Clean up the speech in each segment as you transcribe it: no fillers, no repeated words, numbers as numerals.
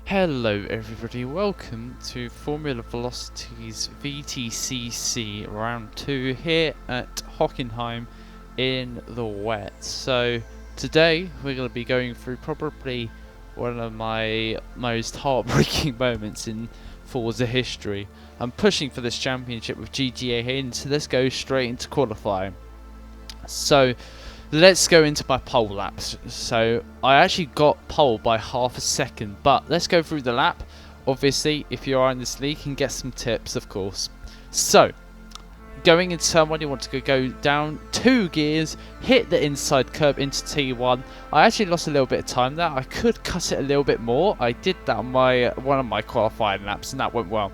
Hello everybody, welcome to Formula Velocity's VTCC round 2 here at Hockenheim in the wet. So today we're going to be going through probably one of my most heartbreaking moments in Forza history. I'm pushing for this championship with GTA here, so let's go straight into qualifying. So let's go into my pole laps. So I actually got pole by half a second, but let's go through the lap. Obviously, if you are in this league, you can get some tips, of course. So going into turn 1, you want to go down 2 gears, hit the inside curb into T1. I actually lost a little bit of time there. I could cut it a little bit more. I did that on one of my qualifying laps, and that went well.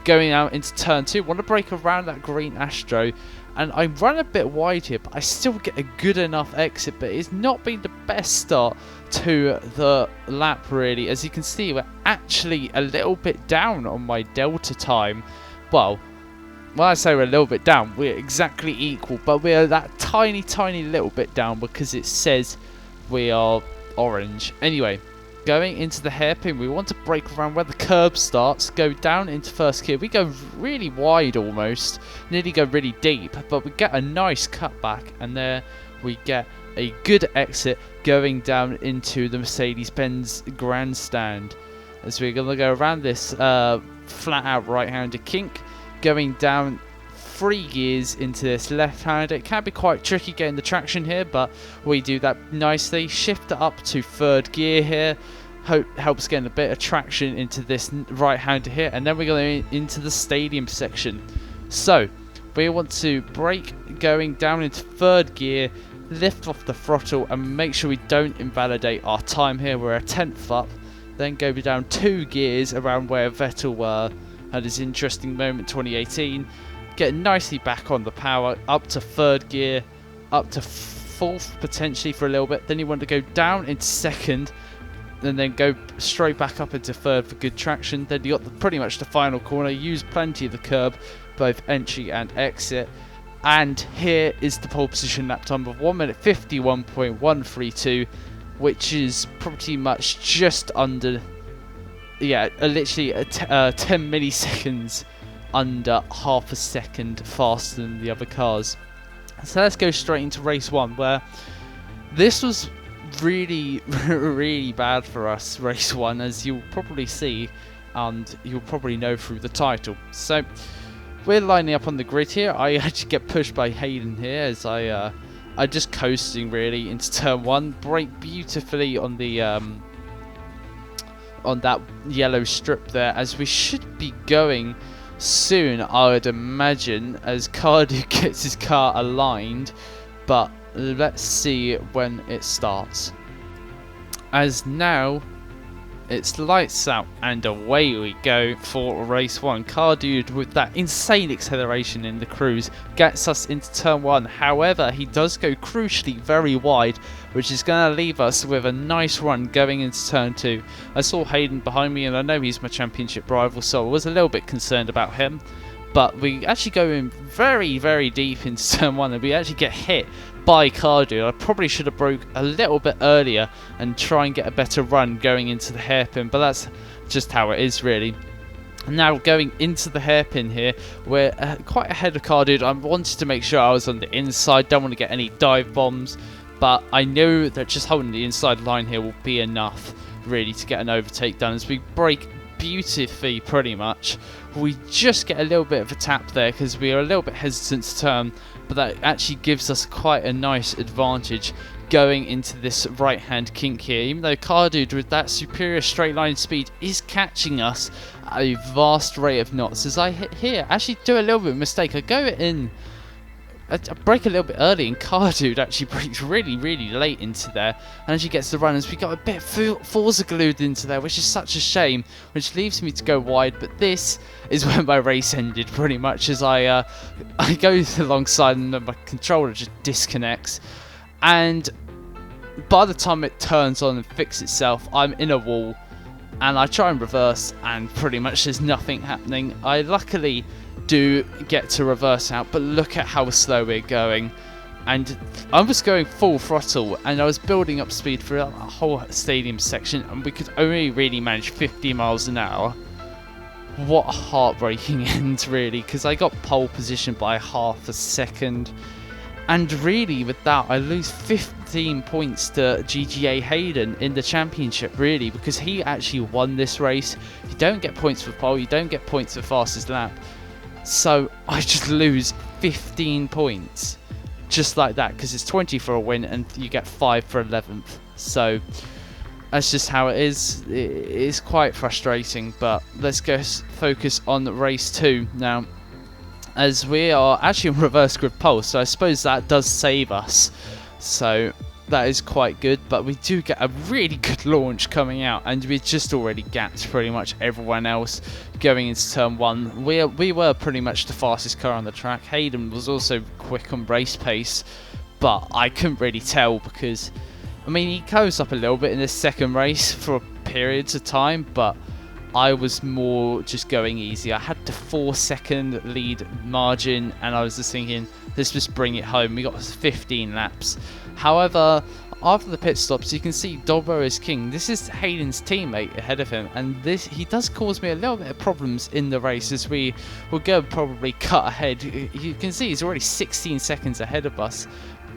Going out into turn 2, want to brake around that green Astro, and I run a bit wide here, but I still get a good enough exit, but it's not been the best start to the lap really. As you can see, we're actually a little bit down on my delta time. Well, when I say we're a little bit down, we're exactly equal, but we're that tiny little bit down because it says we are orange. Anyway, going into the hairpin, we want to brake around where the curb starts, go down into first gear. We go really wide almost, nearly go really deep, but we get a nice cutback, and there we get a good exit going down into the Mercedes-Benz grandstand. As we're going to go around this flat out right-handed kink, going down 3 gears into this left-hander. It can be quite tricky getting the traction here, but we do that nicely. Shift it up to 3rd gear here. Helps getting a bit of traction into this right-hander here, and then we're going into the stadium section. So we want to brake going down into 3rd gear, lift off the throttle, and make sure we don't invalidate our time here. We're a 10th up. Then go down 2 gears around where Vettel had his interesting moment 2018. Get nicely back on the power, up to 3rd gear, up to 4th potentially for a little bit. Then you want to go down into 2nd, and then go straight back up into 3rd for good traction. Then you got pretty much the final corner. Use plenty of the curb, both entry and exit. And here is the pole position lap time of 1 minute 51.132, which is pretty much just under, literally 10 milliseconds under half a second faster than the other cars. So let's go straight into race 1, where this was really bad for us. Race 1, as you'll probably see, and you'll probably know through the title. So we're lining up on the grid here. I actually get pushed by Hayden here as I just coasting really into turn 1. Brake beautifully on the on that yellow strip there, as we should be going soon, I would imagine, as Cardew gets his car aligned, but let's see when it starts. As now it's lights out and away we go for race 1. Cardew, with that insane acceleration in the cruise, gets us into turn 1. However, he does go crucially very wide, which is going to leave us with a nice run going into turn 2. I saw Hayden behind me, and I know he's my championship rival, so I was a little bit concerned about him. But we actually go in very deep into turn 1, and we actually get hit by Cardew. I probably should have broke a little bit earlier and try and get a better run going into the hairpin, but that's just how it is really. Now going into the hairpin here, we're quite ahead of Cardew. I wanted to make sure I was on the inside, don't want to get any dive bombs, but I know that just holding the inside line here will be enough really to get an overtake done. As we brake beautifully pretty much, we just get a little bit of a tap there because we are a little bit hesitant to turn, but that actually gives us quite a nice advantage going into this right hand kink here, even though Cardew with that superior straight line speed is catching us at a vast rate of knots. As I hit here, actually do a little bit of a mistake. I go in, I brake a little bit early, and Cardew actually brakes really late into there, and actually gets the run as we got a bit Forza glued into there, which is such a shame, which leaves me to go wide. But this is where my race ended pretty much, as I go alongside and then my controller just disconnects, and by the time it turns on and fixes itself, I'm in a wall, and I try and reverse, and pretty much there's nothing happening. I luckily do get to reverse out, but look at how slow we're going. and I was going full throttle, and I was building up speed for a whole stadium section, and we could only really manage 50 miles an hour. What a heartbreaking end, really, because I got pole position by half a second. And really, with that, I lose 15 points to GGA Hayden in the championship, really, because he actually won this race. You don't get points for pole, you don't get points for fastest lap. So I just lose 15 points, just like that, because it's 20 for a win and you get 5 for 11th. So that's just how it is. It is quite frustrating, but let's go focus on race 2 now, as we are actually in reverse grid pole, so I suppose that does save us. So that is quite good, but we do get a really good launch coming out, and we just already gapped pretty much everyone else going into turn 1. We were pretty much the fastest car on the track. Hayden was also quick on race pace, but I couldn't really tell because, I mean, he closed up a little bit in the second race for periods of time, but I was more just going easy. I had the 4-second lead margin, and I was just thinking, let's just bring it home. We got 15 laps. However, after the pit stops, you can see Dobbo is king. This is Hayden's teammate ahead of him, and he does cause me a little bit of problems in the race, as we will go probably cut ahead. You can see he's already 16 seconds ahead of us.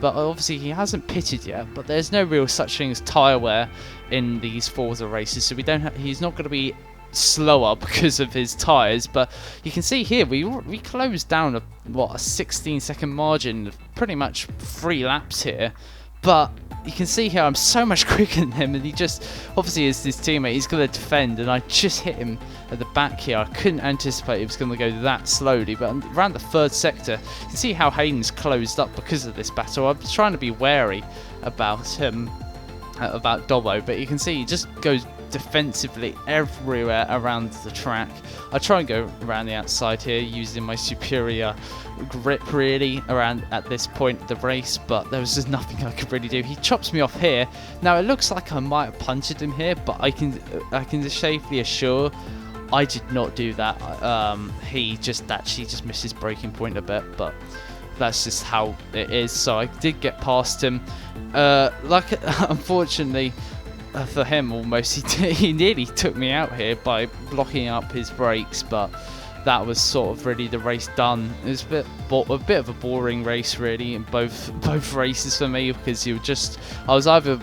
But obviously he hasn't pitted yet, but there's no real such thing as tyre wear in these Forza races, so he's not going to be slower because of his tyres. But you can see here we closed down a 16-second margin, pretty much 3 laps here. But you can see here I'm so much quicker than him, and he just, obviously as his teammate, he's going to defend, and I just hit him at the back here. I couldn't anticipate he was going to go that slowly, but around the 3rd sector, you can see how Hayden's closed up because of this battle. I'm trying to be wary about him, about Dobbo, but you can see he just goes defensively everywhere around the track. I try and go around the outside here using my superior grip really around at this point of the race, but there was just nothing I could really do. He chops me off here. Now it looks like I might have punctured him here, but I can safely assure I did not do that. He just actually just missed his braking point a bit, but that's just how it is. So I did get past him. Unfortunately for him, almost he nearly took me out here by blocking up his brakes, but that was sort of really the race done. It was a bit of a boring race really in both races for me, because I was either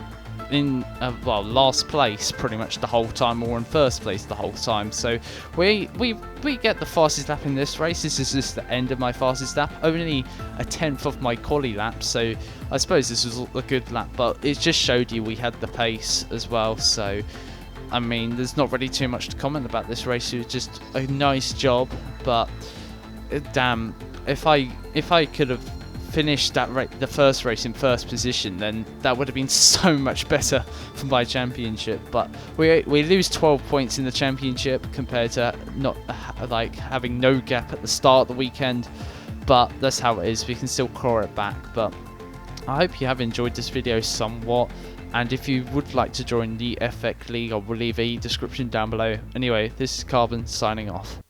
in last place pretty much the whole time or in first place the whole time. So we get the fastest lap in this race. This is just the end of my fastest lap, only a 10th of my quali lap, so I suppose this was a good lap, but it just showed you we had the pace as well. So I mean, there's not really too much to comment about this race. It was just a nice job, but damn, if I could have finished the first race in first position, then that would have been so much better for my championship. But we lose 12 points in the championship compared to not having no gap at the start of the weekend. But that's how it is. We can still claw it back. But I hope you have enjoyed this video somewhat. And if you would like to join the Fvec League, I will leave a description down below. Anyway, this is Carbon signing off.